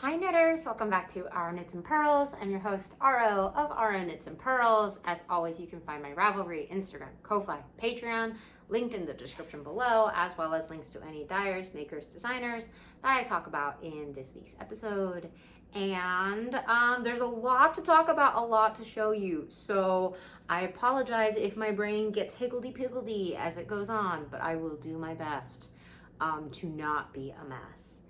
Hi knitters, welcome back to Our Knits and Purls. I'm your host Aro of Aro Knits and Purls. As always, you can find my Ravelry, Instagram, Ko-Fi, Patreon, linked in the description below, as well as links to any dyers, makers, designers that I talk about in this week's episode. And there's a lot to talk about, a lot to show you. So I apologize if my brain gets higgledy-piggledy as it goes on, but I will do my best to not be a mess.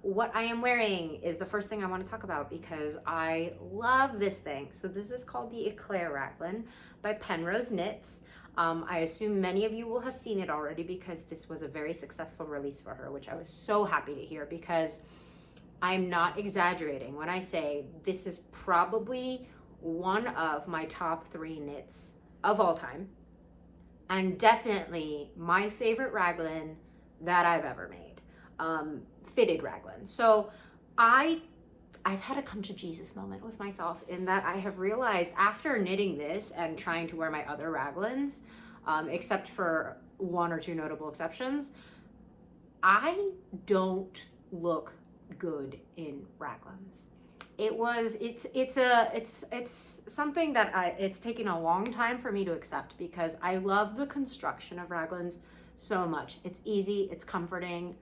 What I am wearing is the first thing I want to talk about because I love this thing. So this is called the Eclair Raglan by Penrose Knits. I assume many of you will have seen it already because this was a very successful release for her, which I was so happy to hear because I'm not exaggerating when I say this is probably one of my top 3 knits of all time, and definitely my favorite raglan that I've ever made. Fitted raglan. So I've had a come to Jesus moment with myself in that I have realized after knitting this and trying to wear my other raglans, except for 1 or 2 notable exceptions, I don't look good in raglans. It's something that it's taken a long time for me to accept because I love the construction of raglans so much. It's easy, it's comforting.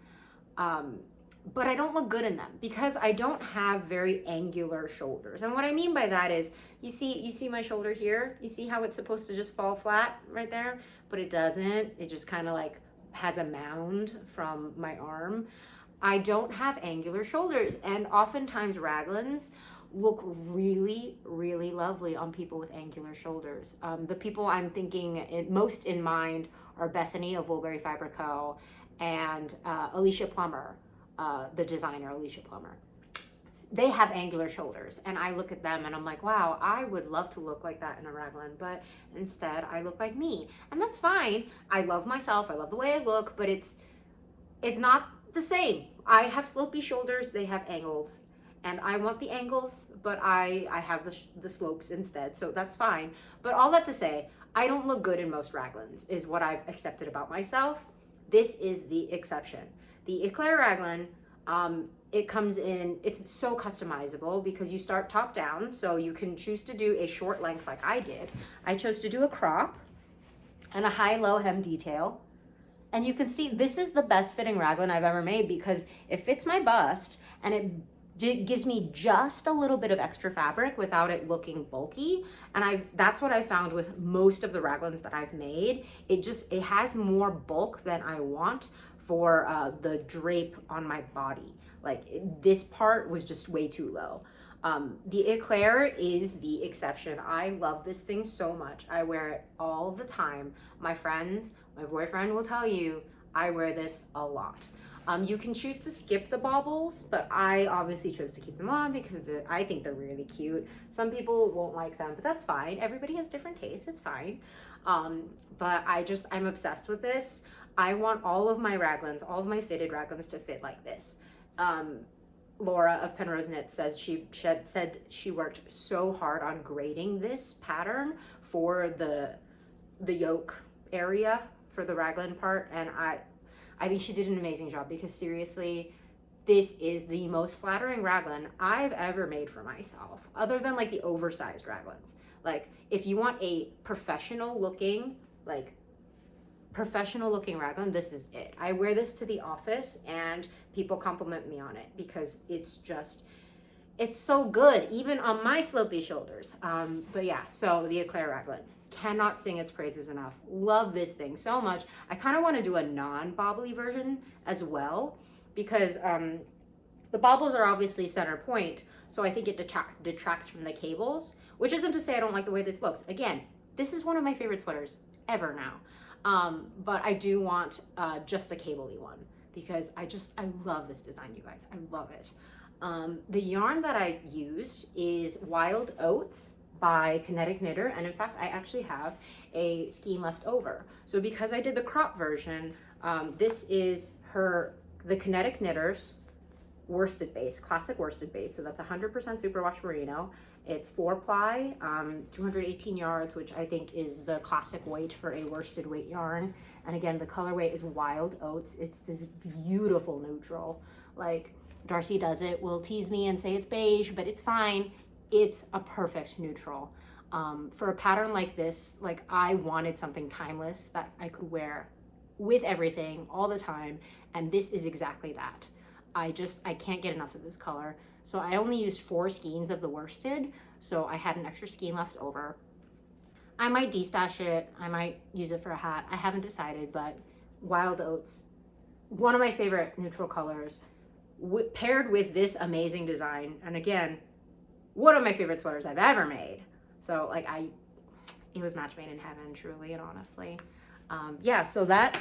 But I don't look good in them because I don't have very angular shoulders. And what I mean by that is, you see my shoulder here? You see how it's supposed to just fall flat right there? But it doesn't. It just kind of like has a mound from my arm. I don't have angular shoulders. And oftentimes raglans look really, really lovely on people with angular shoulders. The people I'm thinking most in mind are Bethany of Woolberry Fiber Co. and Alicia Plummer, the designer Alicia Plummer. They have angular shoulders, and I look at them and I'm like, wow, I would love to look like that in a raglan, but instead I look like me, and that's fine. I love myself, I love the way I look, but it's not the same. I have slopey shoulders, they have angles, and I want the angles, but I have the slopes instead, so that's fine. But all that to say, I don't look good in most raglans, is what I've accepted about myself. This is the exception. The Eclair Raglan, it comes in, it's so customizable because you start top down, so you can choose to do a short length like I did. I chose to do a crop and a high-low hem detail. And you can see this is the best fitting raglan I've ever made because it fits my bust and it gives me just a little bit of extra fabric without it looking bulky. And that's what I found with most of the raglans that I've made. It has more bulk than I want for the drape on my body. Like this part was just way too low. The Eclair is the exception. I love this thing so much. I wear it all the time. My friends, my boyfriend will tell you, I wear this a lot. You can choose to skip the baubles, but I obviously chose to keep them on because I think they're really cute. Some people won't like them, but that's fine. Everybody has different tastes, it's fine. But I'm obsessed with this. I want all of my raglans, all of my fitted raglans to fit like this. Laura of Penrose Knits says said she worked so hard on grading this pattern for the yoke area for the raglan part, and I think she did an amazing job because seriously, this is the most flattering raglan I've ever made for myself, other than like the oversized raglans. Like if you want a professional looking raglan, this is it. I wear this to the office and people compliment me on it because it's so good, even on my slopey shoulders. But yeah, so the Eclair Raglan. Cannot sing its praises enough. Love this thing so much. I kind of want to do a non-bobbly version as well because the baubles are obviously center point, so I think it detracts from the cables, which isn't to say I don't like the way this looks. Again, this is one of my favorite sweaters ever now. But I do want just a cable-y one because I love this design, you guys. I love it. The yarn that I used is Wild Oats by Kinetic Knitter, and in fact I actually have a skein left over. So because I did the crop version, this is the Kinetic Knitter's worsted base, classic worsted base, so that's 100% superwash merino. It's 4-ply, 218 yards, which I think is the classic weight for a worsted weight yarn. And again, the colorway is Wild Oats. It's this beautiful neutral. Like, Darcy does it, will tease me and say it's beige, but it's fine. It's a perfect neutral. For a pattern like this, like I wanted something timeless that I could wear with everything all the time, and this is exactly that. I can't get enough of this color. So I only used 4 skeins of the worsted, so I had an extra skein left over. I might destash it, I might use it for a hat, I haven't decided, but Wild Oats, one of my favorite neutral colors, paired with this amazing design, and again, one of my favorite sweaters I've ever made. So like it was match made in heaven, truly and honestly. Yeah, so that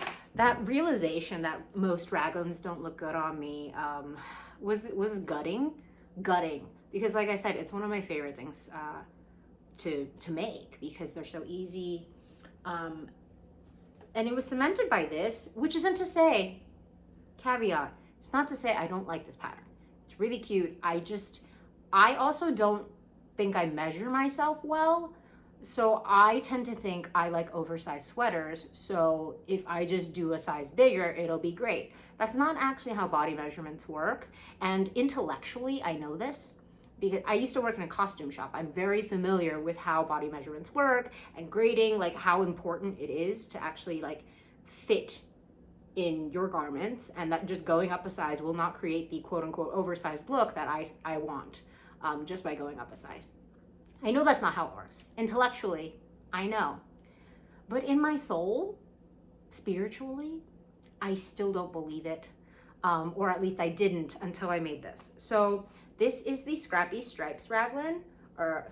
realization that most raglans don't look good on me was gutting, because like I said, it's one of my favorite things to make because they're so easy. And it was cemented by this, which isn't to say, caveat, it's not to say I don't like this pattern. It's really cute. I also don't think I measure myself well. So I tend to think I like oversized sweaters. So if I just do a size bigger, it'll be great. That's not actually how body measurements work. And intellectually, I know this because I used to work in a costume shop. I'm very familiar with how body measurements work and grading, like how important it is to actually like fit in your garments, and that just going up a size will not create the quote unquote oversized look that I want just by going up a size. I know that's not how it works. Intellectually, I know. But in my soul, spiritually, I still don't believe it. Or at least I didn't until I made this. So this is the Scrappy Stripes Raglan, or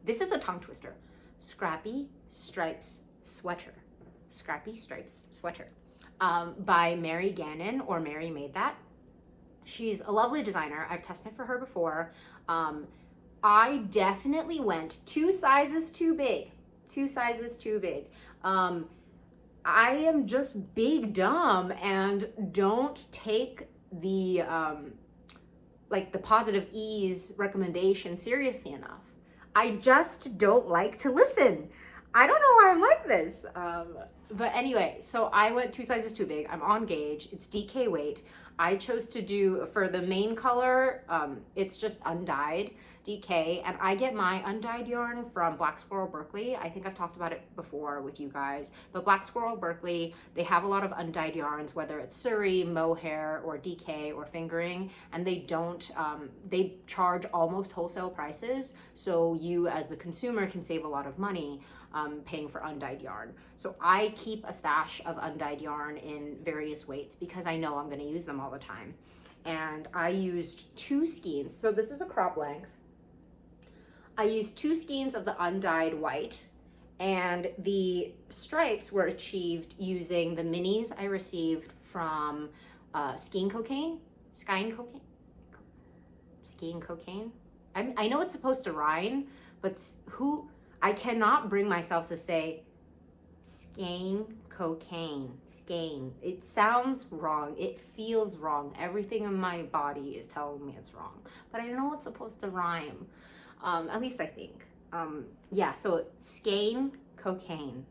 this is a tongue twister. Scrappy Stripes Sweater. Scrappy Stripes Sweater by Mary Gannon, or Mary Made That. She's a lovely designer. I've tested for her before. I definitely went 2 sizes too big. 2 sizes too big. I am just big dumb and don't take the like the positive ease recommendation seriously enough. I just don't like to listen. I don't know why I'm like this. But anyway, so I went 2 sizes too big. I'm on gauge. It's DK weight. I chose to do, for the main color, it's just Undyed DK, and I get my Undyed yarn from Black Squirrel Berkeley. I think I've talked about it before with you guys, but Black Squirrel Berkeley, they have a lot of Undyed yarns, whether it's Surrey, mohair, or DK, or fingering, and they don't, they charge almost wholesale prices, so you as the consumer can save a lot of money paying for undyed yarn. So I keep a stash of undyed yarn in various weights because I know I'm going to use them all the time. And I used 2 skeins. So this is a crop length. I used 2 skeins of the undyed white, and the stripes were achieved using the minis I received from Skein Cocaine. I know it's supposed to rhyme, but I cannot bring myself to say Skein Cocaine. Skein. It sounds wrong. It feels wrong. Everything in my body is telling me it's wrong. But I know it's supposed to rhyme. At least I think. Yeah, so Skein Cocaine.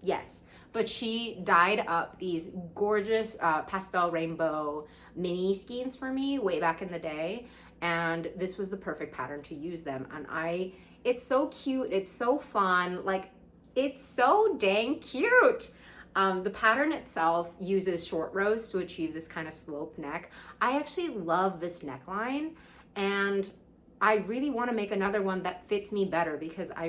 Yes. But she dyed up these gorgeous pastel rainbow mini skeins for me way back in the day. And this was the perfect pattern to use them. And it's so cute, it's so fun, like it's so dang cute. The pattern itself uses short rows to achieve this kind of sloped neck. I actually love this neckline, and I really want to make another one that fits me better because I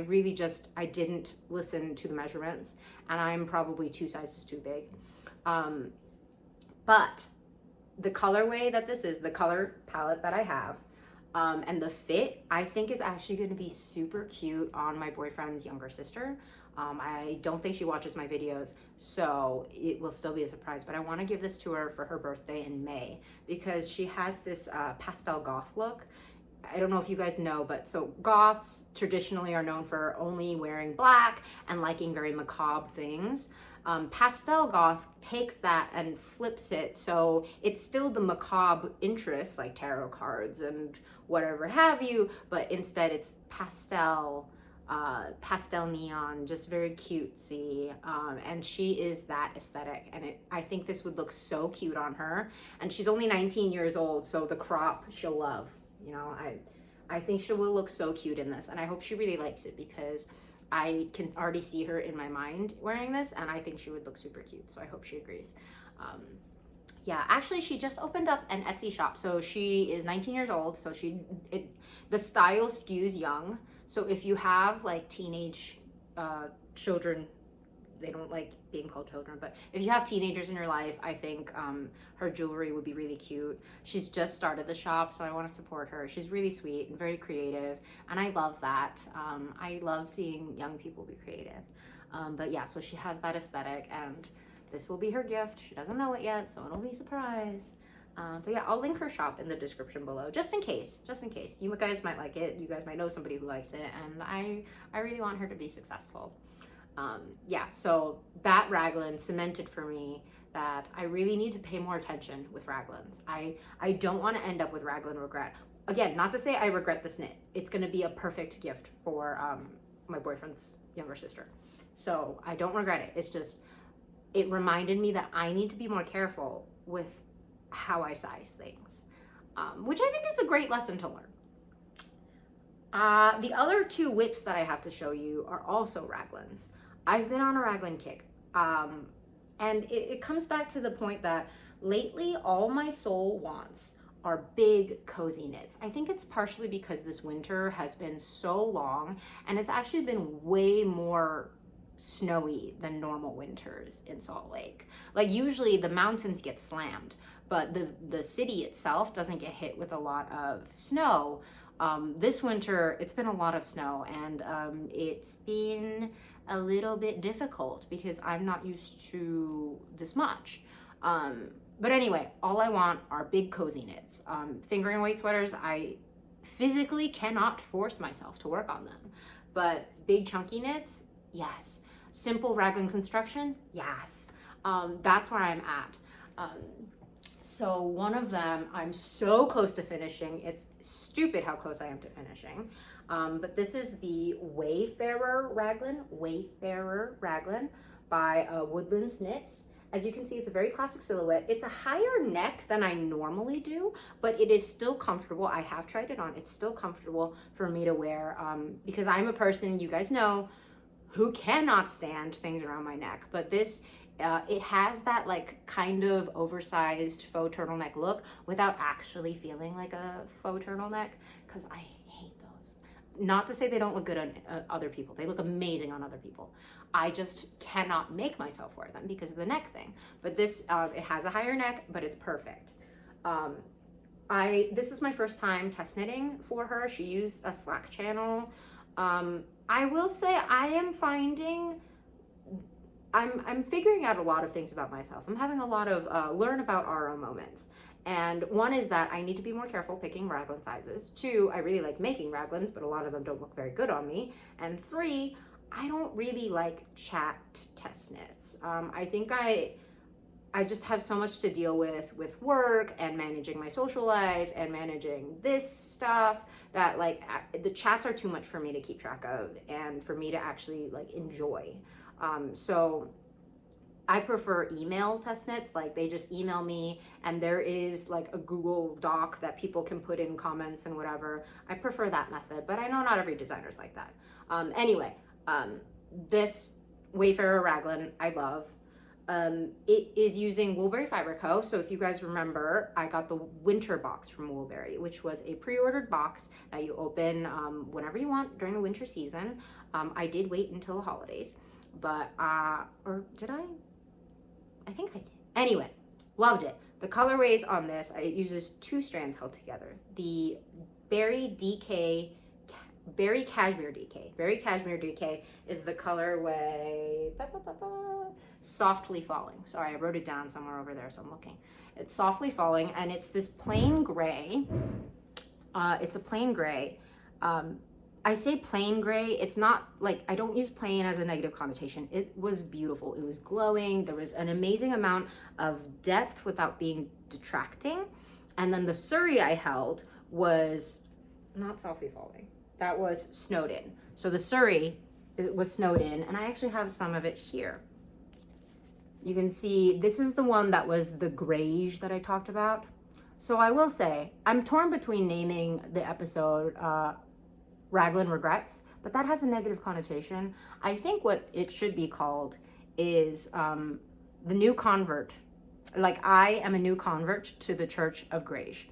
didn't listen to the measurements, and I'm probably 2 sizes too big. But the colorway that this is, the color palette that I have, and the fit, I think is actually going to be super cute on my boyfriend's younger sister. I don't think she watches my videos, so it will still be a surprise, but I want to give this to her for her birthday in May because she has this pastel goth look. I don't know if you guys know, but so goths traditionally are known for only wearing black and liking very macabre things. Pastel goth takes that and flips it, so it's still the macabre interest, like tarot cards and whatever have you, but instead it's pastel pastel neon, just very cutesy, and she is that aesthetic, and I think this would look so cute on her. And she's only 19 years old, so the crop she'll love. You know, I think she will look so cute in this, and I hope she really likes it, because I can already see her in my mind wearing this, and I think she would look super cute, so I hope she agrees. Yeah, actually, she just opened up an Etsy shop, so she is 19 years old, so the style skews young. So if you have like teenage children, they don't like being called children, but if you have teenagers in your life, I think her jewelry would be really cute. She's just started the shop, so I want to support her. She's really sweet and very creative, and I love that. I love seeing young people be creative. But yeah, so she has that aesthetic, and this will be her gift. She doesn't know it yet, so it'll be a surprise. But yeah, I'll link her shop in the description below, just in case. You guys might like it. You guys might know somebody who likes it, and I really want her to be successful. Yeah, so that raglan cemented for me that I really need to pay more attention with raglans. I don't want to end up with raglan regret. Again, not to say I regret this knit. It's going to be a perfect gift for my boyfriend's younger sister. So I don't regret it. It's just, it reminded me that I need to be more careful with how I size things, which I think is a great lesson to learn. The other two whips that I have to show you are also raglans. I've been on a raglan kick, and it comes back to the point that lately all my soul wants are big, cozy knits. I think it's partially because this winter has been so long, and it's actually been way more snowy than normal winters in Salt Lake. Like usually the mountains get slammed, but the city itself doesn't get hit with a lot of snow. This winter it's been a lot of snow, and it's been a little bit difficult because I'm not used to this much. But anyway, all I want are big cozy knits. Fingering weight sweaters, I physically cannot force myself to work on them, but big chunky knits, yes. Simple raglan construction, yes. That's where I'm at. So one of them I'm so close to finishing. It's stupid how close I am to finishing. But this is the Wayfarer Raglan by Woodlandsknits. As you can see, it's a very classic silhouette. It's a higher neck than I normally do, but it is still comfortable. I have tried it on. It's still comfortable for me to wear, because I'm a person, you guys know, who cannot stand things around my neck. But this, it has that like kind of oversized faux turtleneck look without actually feeling like a faux turtleneck, because I hate those. Not to say they don't look good on other people. They look amazing on other people. I just cannot make myself wear them because of the neck thing. But this, it has a higher neck, but it's perfect. This is my first time test knitting for her. She used a Slack channel. I will say I am finding, I'm figuring out a lot of things about myself. I'm having a lot of learn about RO moments. And one is that I need to be more careful picking raglan sizes. 2, I really like making raglans, but a lot of them don't look very good on me. And 3, I don't really like chat test knits. I think I just have so much to deal with work and managing my social life and managing this stuff that like the chats are too much for me to keep track of and for me to actually like enjoy. So I prefer email test knits. Like they just email me and there is like a Google Doc that people can put in comments and whatever. I prefer that method, but I know not every designer's like that. Anyway, this Wayfarer Raglan I love. It is using Woolberry Fiber Co. So if you guys remember, I got the winter box from Woolberry, which was a pre-ordered box that you open whenever you want during the winter season. I did wait until the holidays, but, or did I? I think I did. Anyway, loved it. The colorways on this, it uses 2 strands held together. The Berry Cashmere DK is the colorway Softly Falling. Sorry, I wrote it down somewhere over there, so I'm looking. It's Softly Falling, and it's this plain gray. It's a plain gray. I say plain gray. It's not like, I don't use plain as a negative connotation. It was beautiful. It was glowing. There was an amazing amount of depth without being detracting. And then the Surrey I held was not Softly Falling. that was snowed in. So the Surrey was snowed in, and I actually have some of it here. You can see this is the one that was the Greige that I talked about. So I will say, I'm torn between naming the episode Raglan Regrets, but that has a negative connotation. I think what it should be called is the new convert. Like, I am a new convert to the Church of Greige.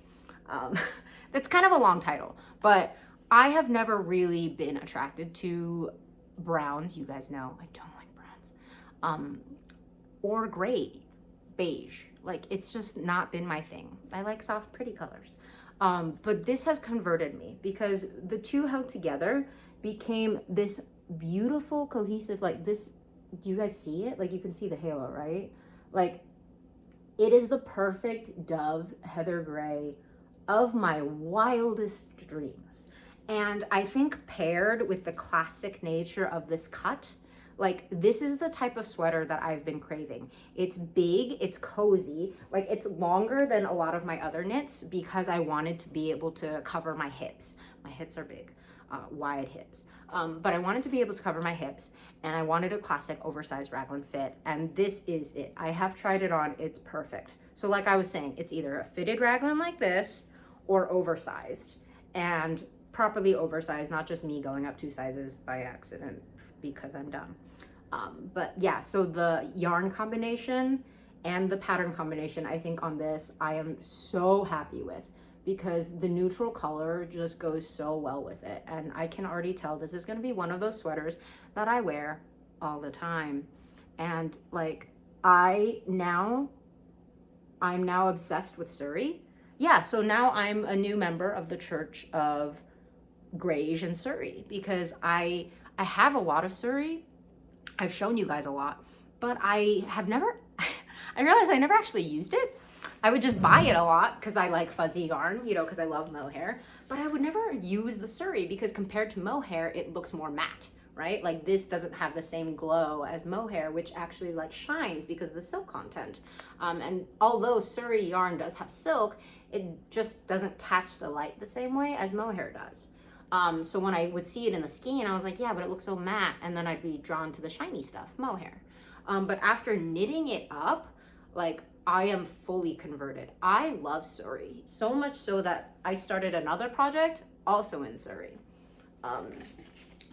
That's kind of a long title, but I have never really been attracted to browns. You guys know I don't like browns. Or gray, beige. Like, it's just not been my thing. I like soft, pretty colors. But this has converted me because the two held together became this beautiful, cohesive, like this. Do you guys see it? Like, you can see the halo, right? Like, it is the perfect dove heather gray of my wildest dreams. And I think paired with the classic nature of this cut, like, this is the type of sweater that I've been craving. It's big, it's cozy, like, it's longer than a lot of my other knits because I wanted to be able to cover my hips. My hips are big, wide hips. But I wanted to be able to cover my hips, and I wanted a classic oversized raglan fit, and this is it. I have tried it on, it's perfect. So like I was saying, it's either a fitted raglan like this or oversized, and properly oversized, not just me going up 2 sizes by accident because I'm dumb. But yeah, so the yarn combination and the pattern combination, I think on this, I am so happy with because the neutral color just goes so well with it. And I can already tell this is gonna be one of those sweaters that I wear all the time. And like, I'm now obsessed with Surrey. Yeah, so now I'm a new member of the Church of Greige and Surrey because I have a lot of Surrey. I've shown you guys a lot, but I realized I never actually used it. I would just buy it a lot because I like fuzzy yarn, you know, because I love mohair, but I would never use the Surrey because compared to mohair, it looks more matte, right? Like, this doesn't have the same glow as mohair, which actually like shines because of the silk content. And although Surrey yarn does have silk, it just doesn't catch the light the same way as mohair does. So when I would see it in the skein, I was like, yeah, but it looks so matte. And then I'd be drawn to the shiny stuff, mohair. But after knitting it up, like, I am fully converted. I love Surrey, so much so that I started another project also in Surrey.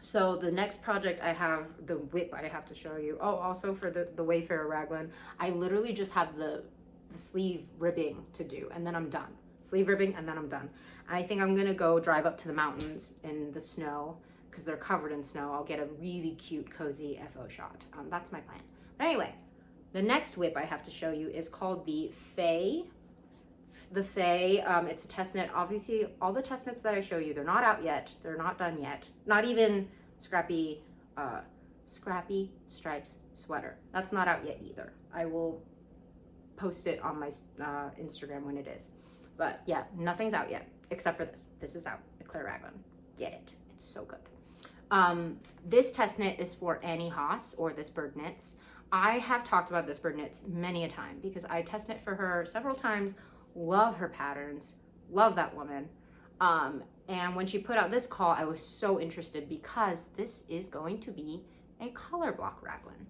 So the next project I have, the whip I have to show you. Oh, also for the Wayfarer Raglan, I literally just have the sleeve ribbing to do, and then I'm done. Sleeve ribbing, and then I'm done. I think I'm gonna go drive up to the mountains in the snow because they're covered in snow. I'll get a really cute, cozy FO shot. That's my plan. But anyway, the next whip I have to show you is called the Fae. The Fae, it's a test knit. Obviously, all the test knits that I show you, they're not out yet. They're not done yet. Not even Scrappy Stripes sweater. That's not out yet either. I will post it on my Instagram when it is. But yeah, nothing's out yet, except for this. This is out, Eclair Raglan. Get it, it's so good. This test knit is for Annie Haas, or This Bird Knits. I have talked about This Bird Knits many a time because I test knit for her several times, love her patterns, love that woman. And when she put out this call, I was so interested because this is going to be a color block raglan.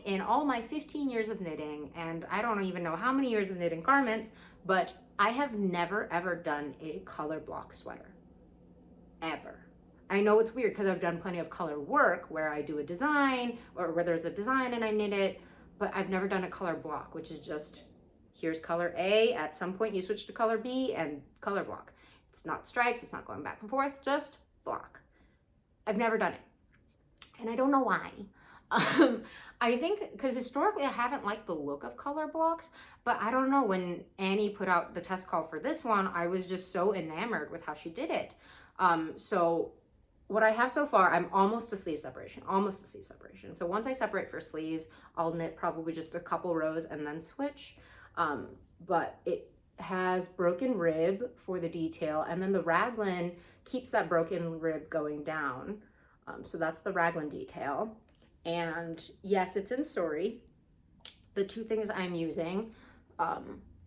In all my 15 years of knitting, and I don't even know how many years of knitting garments, but I have never ever done a color block sweater, ever. I know it's weird because I've done plenty of color work where I do a design or where there's a design and I knit it, but I've never done a color block, which is just, here's color A, at some point you switch to color B and color block. It's not stripes, it's not going back and forth, just block. I've never done it. And I don't know why. I think because historically I haven't liked the look of color blocks, but I don't know, when Annie put out the test call for this one, I was just so enamored with how she did it. So what I have so far, I'm almost to sleeve separation. So once I separate for sleeves, I'll knit probably just a couple rows and then switch. But it has broken rib for the detail, and then the raglan keeps that broken rib going down. So that's the raglan detail. And yes, it's in Surrey. The two things I'm using,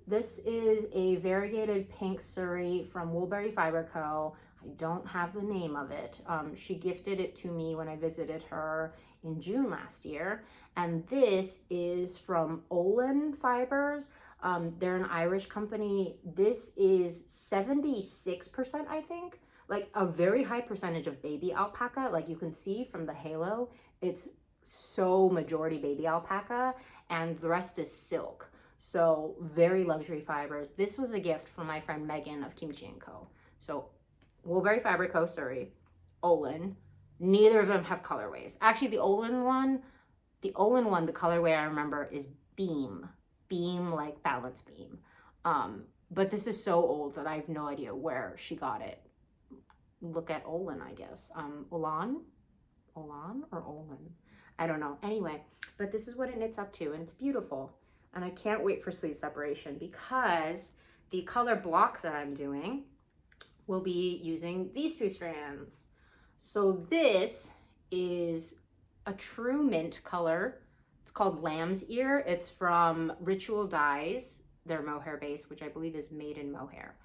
this is a variegated pink Surrey from Woolberry Fiber Co. I I don't have the name of it. She gifted it to me when I visited her in June last year. And this is from Olin Fibers. They're an Irish company. This is 76%, I think. Like a very high percentage of baby alpaca. Like you can see from the halo, it's so majority baby alpaca, and the rest is silk. So very luxury fibers. This was a gift from my friend Megan of Kimchi & Co. So Woolberry Fabric Co. Surrey, Olin. Neither of them have colorways. Actually, the Olin one, the colorway I remember is Beam. Beam, like balance beam. But this is so old that I have no idea where she got it. Look at Olin, I guess. Olan or Olin? I don't know. Anyway, but this is what it knits up to, and it's beautiful. And I can't wait for sleeve separation because the color block that I'm doing will be using these 2 strands. So this is a true mint color. It's called Lamb's Ear. It's from Ritual Dyes, their mohair base, which I believe is made in mohair.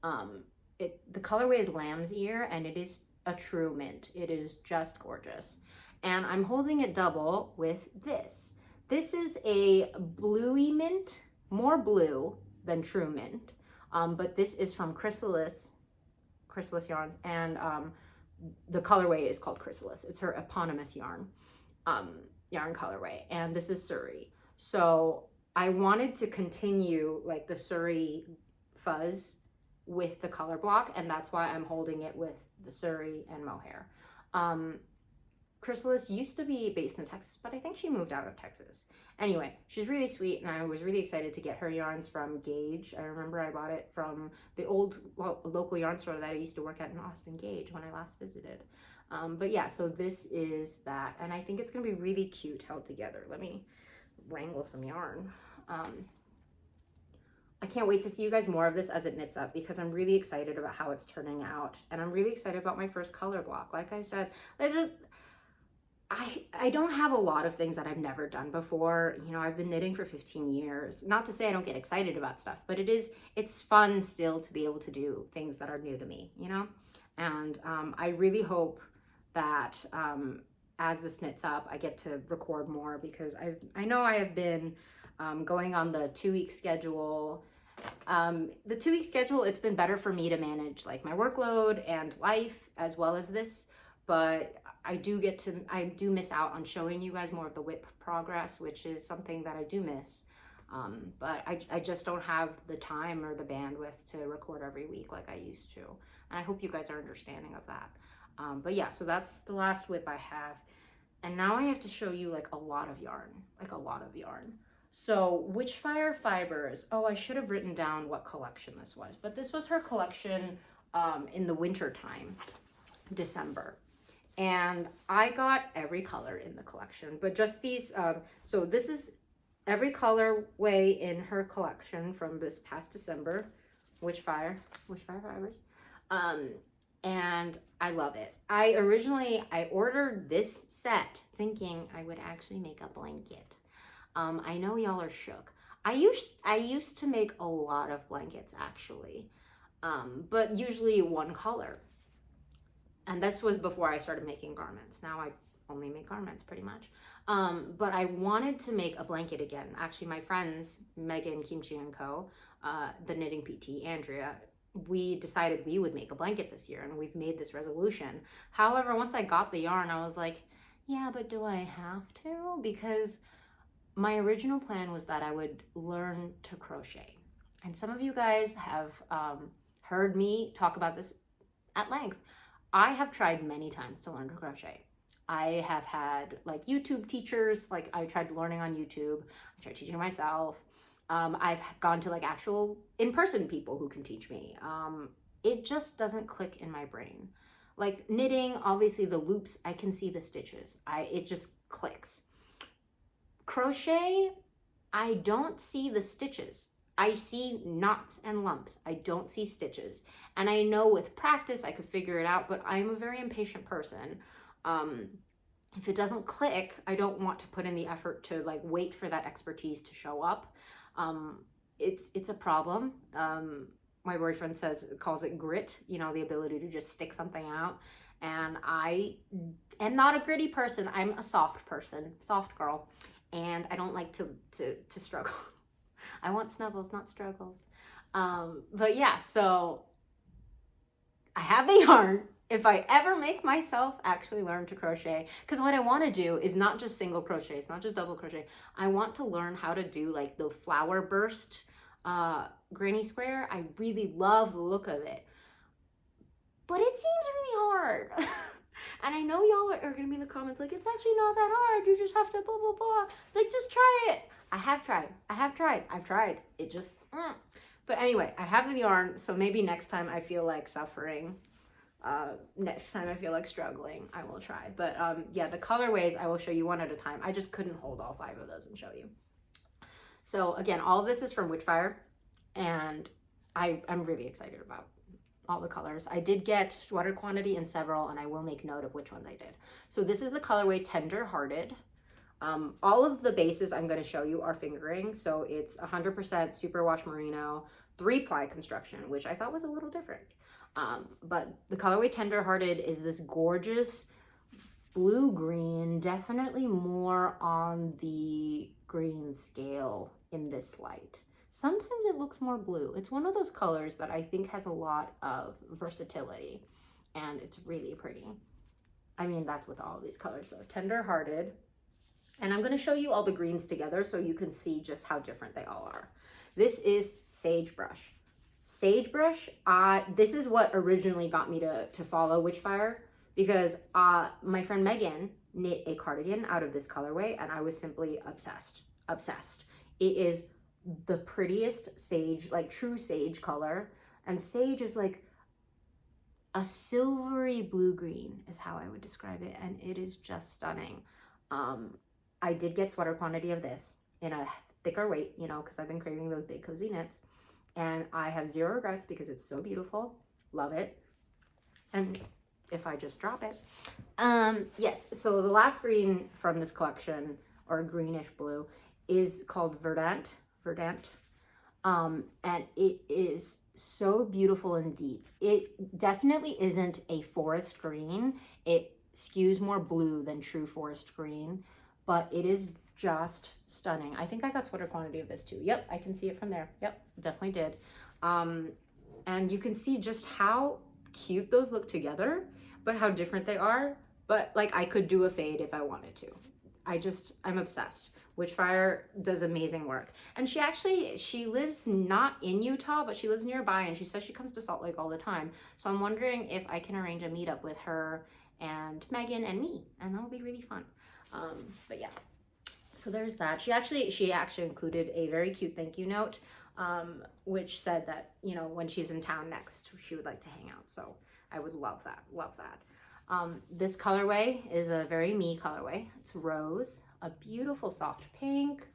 The colorway is Lamb's Ear, and it is a true mint. It is just gorgeous. And I'm holding it double with this. This is a bluey mint, more blue than true mint. But this is from Chrysalis Yarn, and the colorway is called Chrysalis. It's her eponymous yarn colorway, and this is Surrey. So I wanted to continue like the Surrey fuzz with the color block, and that's why I'm holding it with the Surrey and mohair. Chrysalis used to be based in Texas, but I think she moved out of Texas. Anyway, she's really sweet, and I was really excited to get her yarns from Greige. I remember I bought it from the old local yarn store that I used to work at in Austin, Greige, when I last visited. But yeah, so this is that, and I think it's going to be really cute held together. Let me wrangle some yarn. I can't wait to see you guys more of this as it knits up because I'm really excited about how it's turning out, and I'm really excited about my first color block. Like I said, I don't have a lot of things that I've never done before. You know, I've been knitting for 15 years. Not to say I don't get excited about stuff, but it's fun still to be able to do things that are new to me, you know? And I really hope that as this knits up, I get to record more because I know I have been going on the 2-week schedule. The 2-week schedule, it's been better for me to manage like my workload and life as well as this, but I do miss out on showing you guys more of the WIP progress, which is something that I do miss. But I just don't have the time or the bandwidth to record every week like I used to. And I hope you guys are understanding of that. But yeah, so that's the last WIP I have. And now I have to show you like a lot of yarn. So Witchfire Fibers. Oh, I should have written down what collection this was. But this was her collection in the winter time, December. And I got every color in the collection, but just these, so this is every colorway in her collection from this past December, Witchfire Fibers. And I love it. I ordered this set thinking I would actually make a blanket. I know y'all are shook. I used to make a lot of blankets actually, but usually one color. And this was before I started making garments. Now I only make garments pretty much. But I wanted to make a blanket again. Actually, my friends, Megan, Kimchi & Co., the knitting PT, Andrea, we decided we would make a blanket this year, and we've made this resolution. However, once I got the yarn, I was like, yeah, but do I have to? Because my original plan was that I would learn to crochet. And some of you guys have heard me talk about this at length. I have tried many times to learn to crochet. I have had like YouTube teachers, like I tried learning on YouTube. I tried teaching myself. I've gone to like actual in-person people who can teach me. It just doesn't click in my brain. Like knitting, obviously the loops, I can see the stitches. It just clicks. Crochet, I don't see the stitches. I see knots and lumps. I don't see stitches. And I know with practice I could figure it out, but I'm a very impatient person. If it doesn't click, I don't want to put in the effort to like wait for that expertise to show up. It's a problem. my boyfriend calls it grit, you know, the ability to just stick something out. And I am not a gritty person. I'm a soft person, soft girl. And I don't like to struggle. I want snuggles, not struggles. But yeah, so I have the yarn. If I ever make myself actually learn to crochet, because what I want to do is not just single crochet, it's not just double crochet. I want to learn how to do like the flower burst granny square. I really love the look of it, but it seems really hard. And I know y'all are gonna be in the comments like, it's actually not that hard, you just have to blah blah blah, like just try it. I've tried it, just But anyway, I have the yarn, so maybe next time I feel like suffering, next time I feel like struggling, I will try. But yeah, the colorways I will show you one at a time. I just couldn't hold all 5 of those and show you. So again, all of this is from Witchfire, and I'm really excited about all the colors. I did get sweater quantity in several, and I will make note of which ones I did. So this is the colorway Tender Hearted. All of the bases I'm going to show you are fingering, so it's 100% superwash merino, 3-ply construction, which I thought was a little different. But the colorway Tender Hearted is this gorgeous blue-green, definitely more on the green scale in this light. Sometimes it looks more blue. It's one of those colors that I think has a lot of versatility, and it's really pretty. I mean, that's with all of these colors though. Tender Hearted. And I'm going to show you all the greens together so you can see just how different they all are. This is Sagebrush. Sagebrush, this is what originally got me to follow Witchfire, because my friend Megan knit a cardigan out of this colorway, and I was simply obsessed. It is the prettiest sage, like true sage color, and sage is like a silvery blue-green is how I would describe it, and it is just stunning. I did get sweater quantity of this in a thicker weight, you know, because I've been craving those big cozy knits, and I have 0 regrets because it's so beautiful. Love it. And if I just drop it, yes, so the last green from this collection, or greenish blue, is called Verdant, and it is so beautiful and deep. It definitely isn't a forest green. It skews more blue than true forest green, but it is just stunning. I think I got sweater quantity of this too. Yep, I can see it from there. Yep, definitely did. And you can see just how cute those look together, but how different they are. But like, I could do a fade if I wanted to. I'm obsessed. Witchfire does amazing work. And she lives not in Utah, but she lives nearby, and she says she comes to Salt Lake all the time. So I'm wondering if I can arrange a meetup with her and Megan and me, and that will be really fun. But yeah, so there's that. She actually included a very cute thank you note, which said that, you know, when she's in town next, she would like to hang out. So I would love that. This colorway is a very me colorway. It's rose, a beautiful soft pink,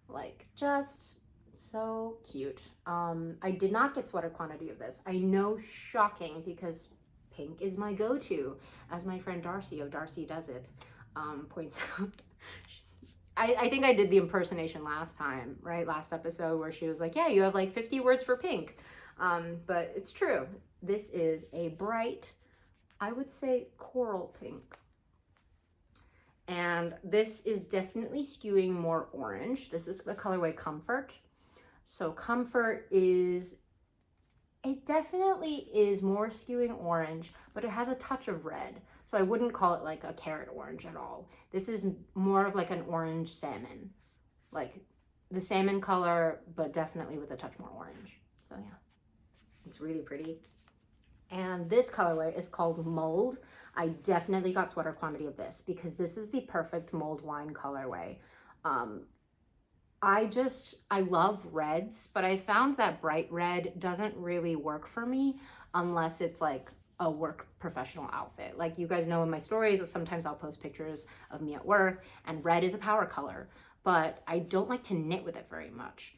like just so cute. I did not get sweater quantity of this. I know, shocking, because pink is my go-to, as my friend Darcy of Darcy Does It points out. I think I did the impersonation last time, right? Last episode, where she was like, yeah, you have like 50 words for pink. But it's true. This is a bright, I would say, coral pink. And this is definitely skewing more orange. This is the colorway Comfort. So Comfort it definitely is more skewing orange, but it has a touch of red. So I wouldn't call it like a carrot orange at all. This is more of like an orange salmon, like the salmon color, but definitely with a touch more orange. So yeah, it's really pretty. And this colorway is called Mold. I definitely got sweater quantity of this because this is the perfect mold wine colorway. I love reds, but I found that bright red doesn't really work for me unless it's like a work professional outfit. Like you guys know in my stories, sometimes I'll post pictures of me at work, and red is a power color, but I don't like to knit with it very much.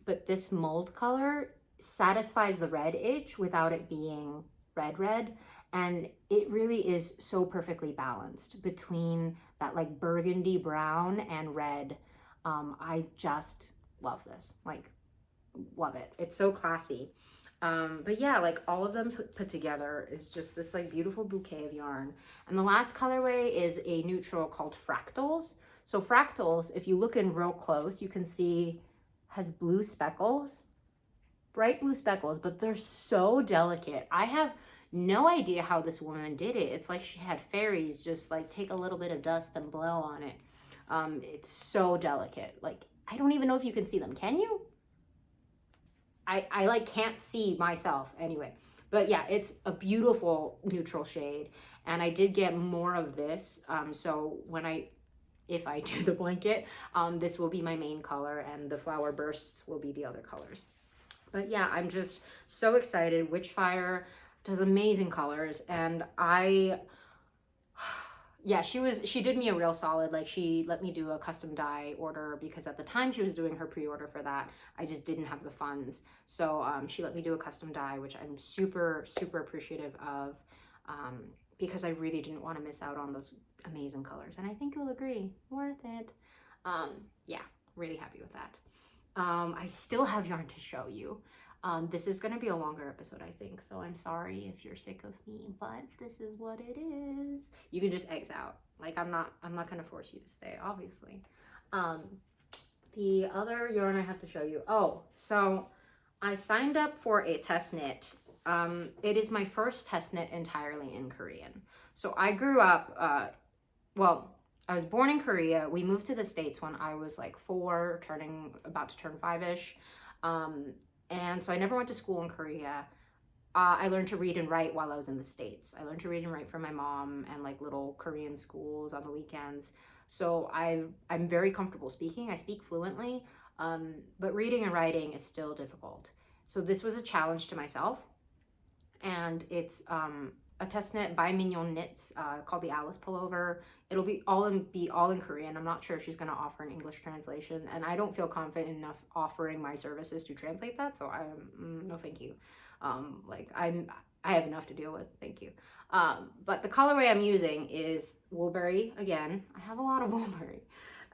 But this mold color satisfies the red itch without it being red, and it really is so perfectly balanced between that like burgundy brown and red. I just love this. Like, love it. It's so classy. But yeah, like all of them put together is just this like beautiful bouquet of yarn. And the last colorway is a neutral called Fractals. So Fractals, if you look in real close, you can see has blue speckles, bright blue speckles, but they're so delicate. I have no idea how this woman did it. It's like she had fairies just like take a little bit of dust and blow on it. It's so delicate. Like, I don't even know if you can see them. Can you? I like can't see myself anyway. But yeah, it's a beautiful neutral shade. And I did get more of this. So if I do the blanket, this will be my main color and the flower bursts will be the other colors. But yeah, I'm just so excited. Witchfire does amazing colors, and yeah, she did me a real solid. Like, she let me do a custom dye order because at the time she was doing her pre-order for that, I just didn't have the funds. So she let me do a custom dye, which I'm super, super appreciative of, because I really didn't want to miss out on those amazing colors. And I think you'll agree, worth it. Yeah, really happy with that. I still have yarn to show you. This is going to be a longer episode, I think, so I'm sorry if you're sick of me, but this is what it is. You can just exit out. Like, I'm not going to force you to stay, obviously. The other yarn I have to show you. Oh, so I signed up for a test knit. It is my first test knit entirely in Korean. So I grew up, well, I was born in Korea. We moved to the States when I was like 4, about to turn 5-ish. And so I never went to school in Korea. I learned to read and write while I was in the States. I learned to read and write from my mom and like little Korean schools on the weekends. So I'm very comfortable speaking. I speak fluently, but reading and writing is still difficult. So this was a challenge to myself. And it's a test knit by Mignon Knits called the Alice Pullover. It'll be all in Korean. I'm not sure if she's going to offer an English translation, and I don't feel confident enough offering my services to translate that, so no thank you. Like, I have enough to deal with, thank you. But the colorway I'm using is Woolberry again. I have a lot of Woolberry.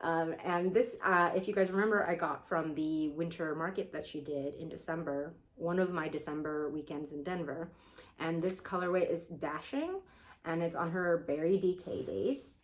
And this, if you guys remember, I got from the winter market that she did in December, one of my December weekends in Denver. And this colorway is Dashing, and it's on her Berry DK base.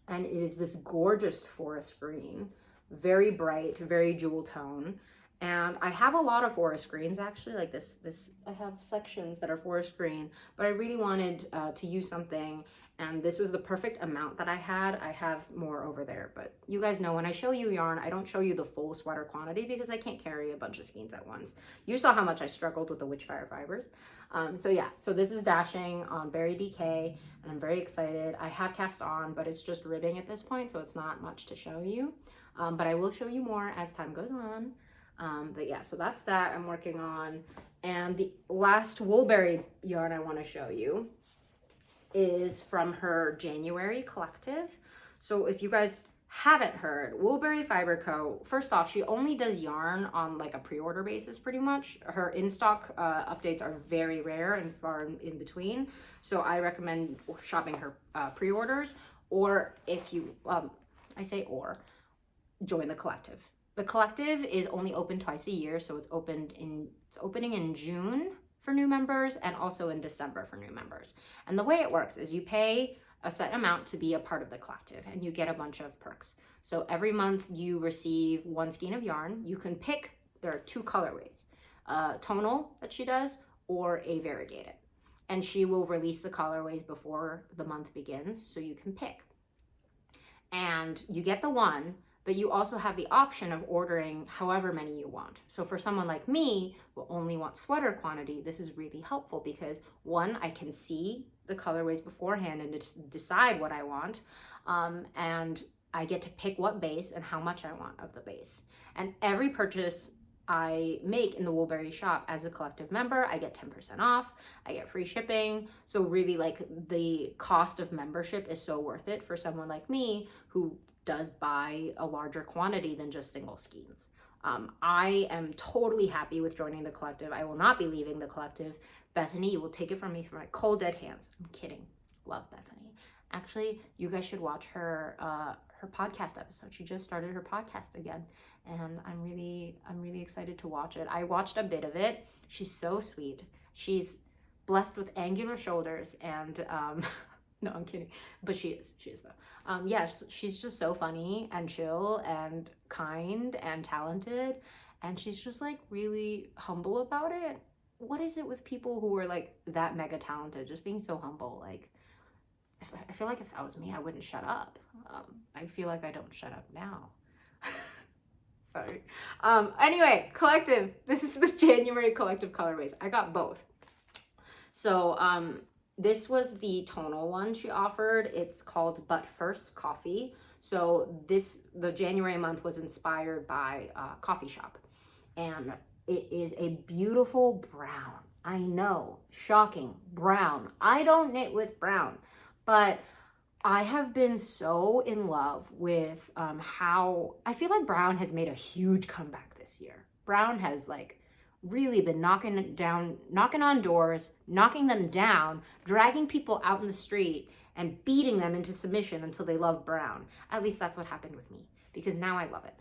And it is this gorgeous forest green, very bright, very jewel tone. And I have a lot of forest greens, actually, like this I have sections that are forest green, but I really wanted to use something, and this was the perfect amount that I had. I have more over there, but you guys know when I show you yarn, I don't show you the full sweater quantity because I can't carry a bunch of skeins at once. You saw how much I struggled with the Witchfire fibers. So yeah, so this is Dashing on Berry DK, and I'm very excited. I have cast on, but it's just ribbing at this point, so it's not much to show you. But I will show you more as time goes on. But yeah, so that's that I'm working on. And the last Woolberry yarn I want to show you is from her January collective. So if you guys haven't heard, Woolberry Fiber Co., first off, she only does yarn on like a pre-order basis pretty much. Her in-stock updates are very rare and far in between. So I recommend shopping her pre-orders, or if you, join the collective. The collective is only open twice a year, so it's opening in June for new members and also in December for new members. And the way it works is you pay a set amount to be a part of the collective, and you get a bunch of perks. So every month you receive 1 skein of yarn. You can pick, there are 2 colorways, tonal that she does or a variegated. And she will release the colorways before the month begins, so you can pick. And you get the one, but you also have the option of ordering however many you want. So for someone like me who only wants sweater quantity, this is really helpful because 1, I can see the colorways beforehand and decide what I want. And I get to pick what base and how much I want of the base. And every purchase I make in the Woolberry shop as a collective member, I get 10% off, I get free shipping. So really, like, the cost of membership is so worth it for someone like me who does buy a larger quantity than just single skeins. I am totally happy with joining the collective. I will not be leaving the collective. Bethany, you will take it from me for my cold dead hands. I'm kidding. Love Bethany. Actually, you guys should watch her her podcast episode. She just started her podcast again, and I'm really excited to watch it. I watched a bit of it. She's so sweet. She's blessed with angular shoulders, and no, I'm kidding, but she is though. Yes, she's just so funny and chill and kind and talented, and she's just like really humble about it. What is it with people who are like that mega talented, just being so humble? Like, I feel like if that was me, I wouldn't shut up. I feel like I don't shut up now. Sorry. Anyway, collective. This is the January collective colorways. I got both. So this was the tonal one she offered. It's called But First Coffee. So the January month was inspired by Coffee Shop. And it is a beautiful brown. I know, shocking, brown. I don't knit with brown. But I have been so in love with how I feel like brown has made a huge comeback this year. Brown has like really been knocking on doors, knocking them down, dragging people out in the street and beating them into submission until they love brown. At least that's what happened with me, because now I love it.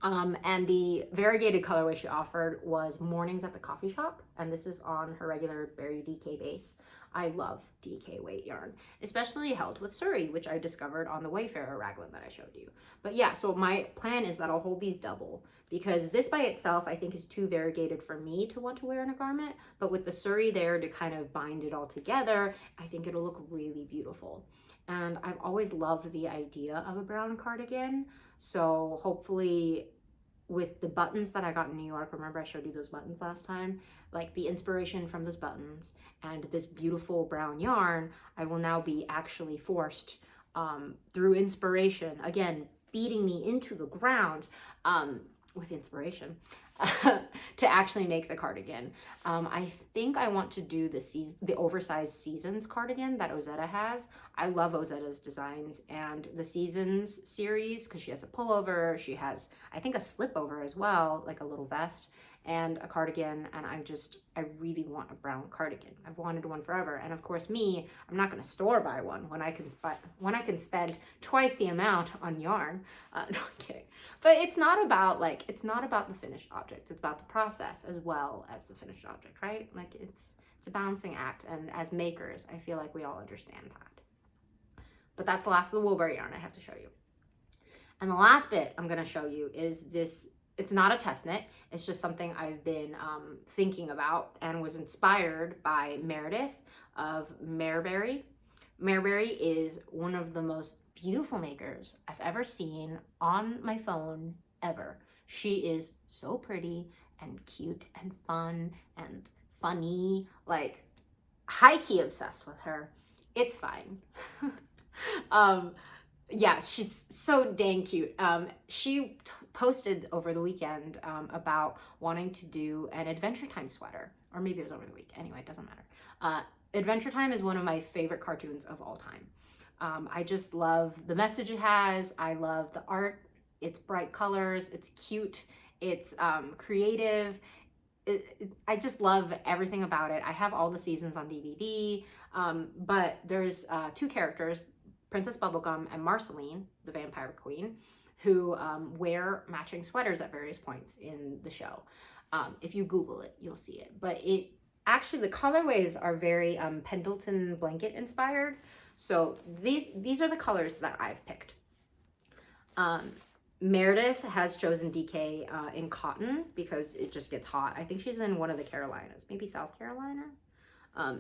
And the variegated colorway she offered was Mornings at the Coffee Shop, and this is on her regular Berry DK base. I love DK weight yarn, especially held with Surrey, which I discovered on the Wayfarer Raglan that I showed you. But yeah, so my plan is that I'll hold these double, because this by itself I think is too variegated for me to want to wear in a garment, but with the Surrey there to kind of bind it all together, I think it'll look really beautiful. And I've always loved the idea of a brown cardigan, so hopefully with the buttons that I got in New York, remember I showed you those buttons last time? Like the inspiration from those buttons and this beautiful brown yarn, I will now be actually forced through inspiration, again, beating me into the ground with inspiration, to actually make the cardigan. I think I want to do the oversized Seasons cardigan that Ozetta has. I love Ozetta's designs and the Seasons series, because she has a pullover, she has, I think, a slipover as well, like a little vest, and a cardigan, and I really want a brown cardigan. I've wanted one forever, and of course me, I'm not going to store buy one when I can spend twice the amount on yarn. No, I'm kidding. But it's not about the finished object. It's about the process as well as the finished object, right? Like it's a balancing act, and as makers, I feel like we all understand that. But that's the last of the Woolberry yarn I have to show you. And the last bit I'm going to show you is this. It's not a test knit. It's just something I've been thinking about and was inspired by Meredith of Mareberry. Mareberry is one of the most beautiful makers I've ever seen on my phone ever. She is so pretty and cute and fun and funny, like high-key obsessed with her. It's fine. Yeah, she's so dang cute. She posted over the weekend about wanting to do an Adventure Time sweater, or maybe it was over the week. Anyway, it doesn't matter. Adventure Time is one of my favorite cartoons of all time. I just love the message it has. I love the art. It's bright colors. It's cute. It's creative. I just love everything about it. I have all the seasons on DVD, but there's two characters, Princess Bubblegum and Marceline, the vampire queen, who wear matching sweaters at various points in the show. If you Google it, you'll see it. But actually, the colorways are very Pendleton blanket inspired. So these are the colors that I've picked. Meredith has chosen DK in cotton because it just gets hot. I think she's in one of the Carolinas, maybe South Carolina.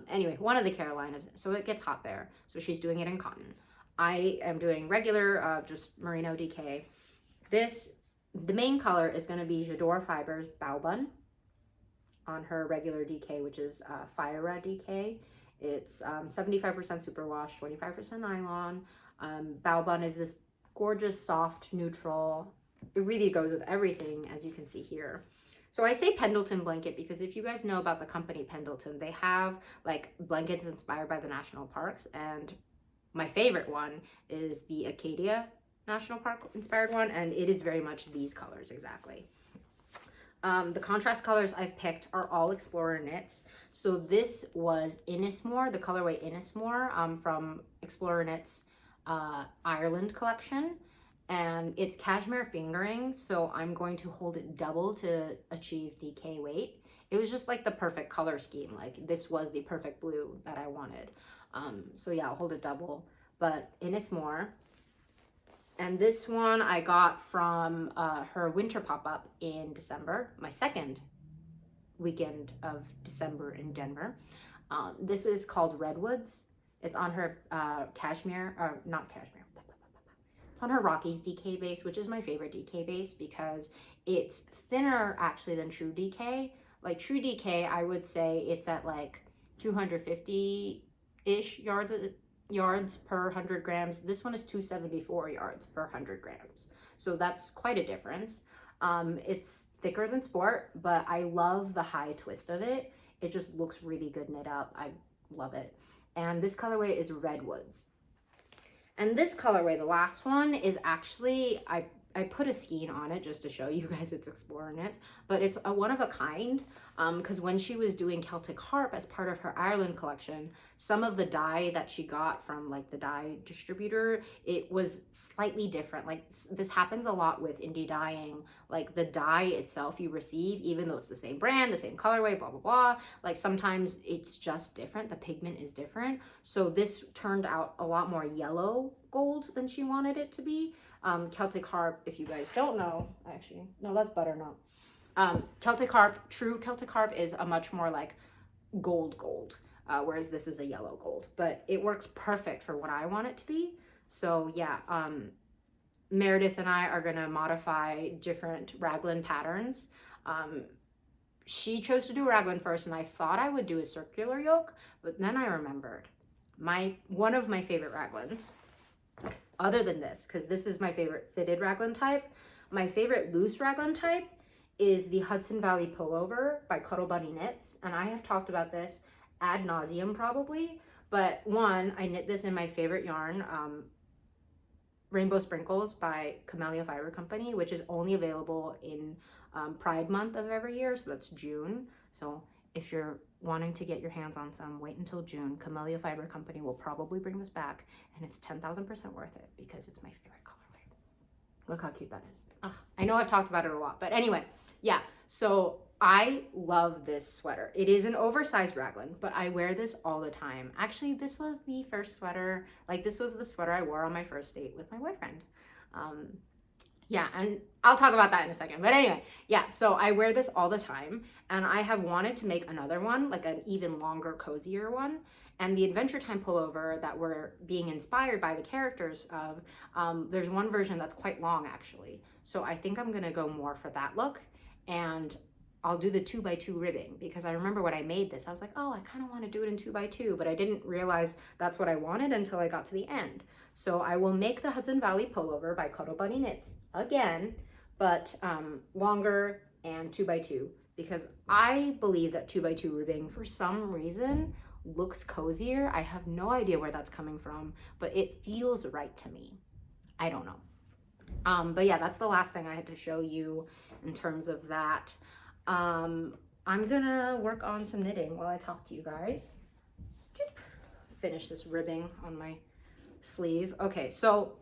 Anyway, one of the Carolinas, so it gets hot there. So she's doing it in cotton. I am doing regular, just merino DK. The main color is going to be J'adore Fibers Bao Bun on her regular DK, which is Fae Raglan DK. It's 75% superwash, 25% nylon. Bao Bun is this gorgeous, soft, neutral. It really goes with everything, as you can see here. So I say Pendleton blanket because if you guys know about the company Pendleton, they have like blankets inspired by the national parks, and my favorite one is the Acadia National Park inspired one, and it is very much these colors exactly. The contrast colors I've picked are all Explorer Knits. So this was Innismore, the colorway Innismore from Explorer Knits Ireland collection. and it's cashmere fingering, so I'm going to hold it double to achieve DK weight. It was just like the perfect color scheme. Like this was the perfect blue that I wanted. So yeah, I'll hold it double, but in a s'more. And this one I got from her winter pop-up in December, my second weekend of December in Denver. This is called Redwoods. It's on her cashmere, or not cashmere. It's on her Rockies DK base, which is my favorite DK base because it's thinner actually than true DK. Like true DK, I would say it's at like 250-ish yards per 100 grams. This one is 274 yards per 100 grams. So that's quite a difference. It's thicker than Sport, but I love the high twist of it. It just looks really good knit up. I love it. And this colorway is Redwoods. And this colorway, the last one, is actually, I put a skein on it just to show you guys it's Explorer Knits, but it's a one of a kind, because when she was doing Celtic Harp as part of her Ireland collection, some of the dye that she got from like the dye distributor, it was slightly different. Like this happens a lot with indie dyeing, like the dye itself you receive, even though it's the same brand, the same colorway, blah, blah, blah, like sometimes it's just different. The pigment is different. So this turned out a lot more yellow gold than she wanted it to be. Celtic Harp, if you guys don't know, actually, no, that's butternut. Celtic Harp, true Celtic Harp is a much more like gold, whereas this is a yellow gold, but it works perfect for what I want it to be. So yeah, Meredith and I are gonna modify different raglan patterns. She chose to do raglan first, and I thought I would do a circular yoke, but then I remembered one of my favorite raglans, other than this, because this is my favorite fitted raglan type. My favorite loose raglan type is the Hudson Valley Pullover by Cuddle Bunny Knits, and I have talked about this ad nauseum probably, but one, I knit this in my favorite yarn, Rainbow Sprinkles by Camellia Fiber Company, which is only available in Pride month of every year, so that's June. So if you're wanting to get your hands on some, wait until June. Camellia Fiber Company will probably bring this back, and it's 10,000% worth it because it's my favorite colorway. Look how cute that is. Ugh, I know I've talked about it a lot, but anyway, yeah. So I love this sweater. It is an oversized raglan, but I wear this all the time. Actually, this was the first sweater, like this was the sweater I wore on my first date with my boyfriend. Yeah, and I'll talk about that in a second. But anyway, yeah, so I wear this all the time, and I have wanted to make another one, like an even longer, cozier one. And the Adventure Time pullover that we're being inspired by the characters of, there's one version that's quite long, actually. So I think I'm gonna go more for that look, and I'll do the 2x2 ribbing, because I remember when I made this, I was like, oh, I kind of want to do it in 2x2, but I didn't realize that's what I wanted until I got to the end. So I will make the Hudson Valley Pullover by Cuddle Bunny Knits again, but longer and 2x2, because I believe that 2x2 ribbing, for some reason, looks cozier. I have no idea where that's coming from, but it feels right to me. I don't know. But yeah, that's the last thing I had to show you in terms of that. I'm gonna work on some knitting while I talk to you guys. Finish this ribbing on my sleeve. Okay, so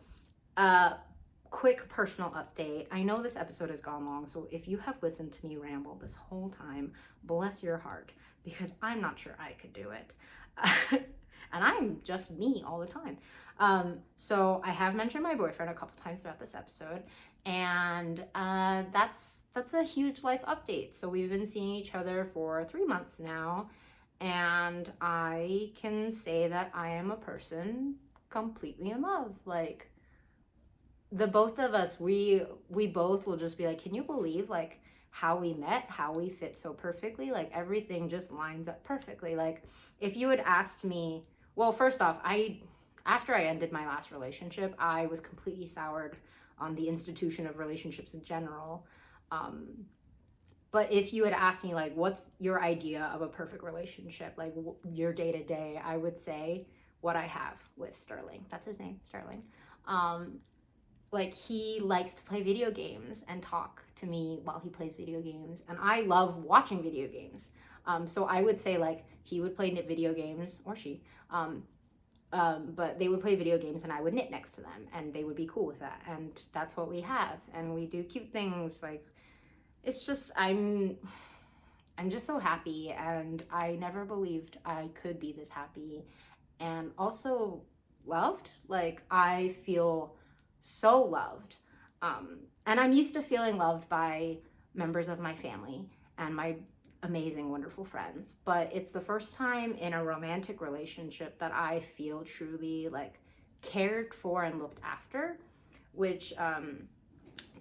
quick personal update. I know this episode has gone long, so if you have listened to me ramble this whole time, bless your heart, because I'm not sure I could do it. And I'm just me all the time. So I have mentioned my boyfriend a couple times throughout this episode, and that's a huge life update. So we've been seeing each other for 3 months now, and I can say that I am a person completely in love. Like, the both of us, we both will just be like, can you believe like how we met, how we fit so perfectly? Like everything just lines up perfectly. Like if you had asked me, well, first off, after I ended my last relationship, I was completely soured on the institution of relationships in general. But if you had asked me like, what's your idea of a perfect relationship, like your day to day, I would say what I have with Sterling. That's his name, Sterling. Like he likes to play video games and talk to me while he plays video games, and I love watching video games. So I would say like he would play video games, or she, But they would play video games and I would knit next to them and they would be cool with that. And that's what we have. And we do cute things. Like, it's just, I'm just so happy, and I never believed I could be this happy and also loved. Like, I feel so loved. And I'm used to feeling loved by members of my family and my amazing, wonderful friends, but it's the first time in a romantic relationship that I feel truly like cared for and looked after, which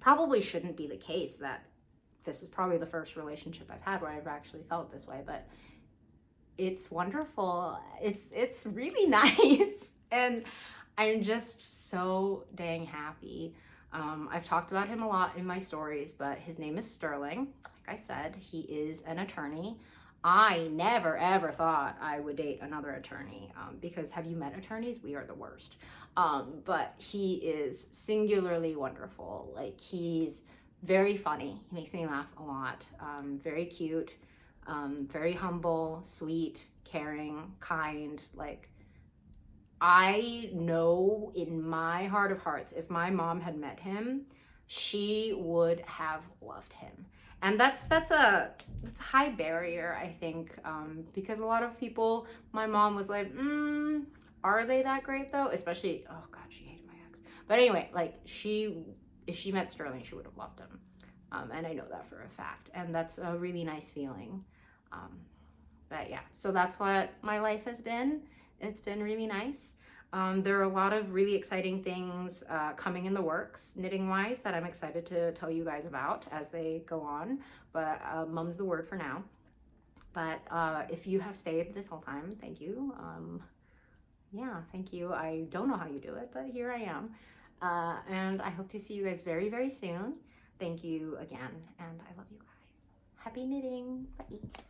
probably shouldn't be the case. That this is probably the first relationship I've had where I've actually felt this way, but it's wonderful. It's really nice. And I'm just so dang happy. I've talked about him a lot in my stories, but his name is Sterling. Like I said, he is an attorney. I never ever thought I would date another attorney, because have you met attorneys? We are the worst. But he is singularly wonderful. Like, he's very funny. He makes me laugh a lot. Very cute, very humble, sweet, caring, kind. Like, I know in my heart of hearts, if my mom had met him, she would have loved him. And that's a high barrier, I think, because a lot of people, my mom was like, are they that great though? Especially, oh God, she hated my ex. But anyway, like, if she met Sterling, she would have loved him. And I know that for a fact. And that's a really nice feeling. But yeah, so that's what my life has been. It's been really nice. There are a lot of really exciting things coming in the works, knitting-wise, that I'm excited to tell you guys about as they go on. But mum's the word for now. But if you have stayed this whole time, thank you. Yeah, thank you. I don't know how you do it, but here I am. And I hope to see you guys very, very soon. Thank you again, and I love you guys. Happy knitting. Bye.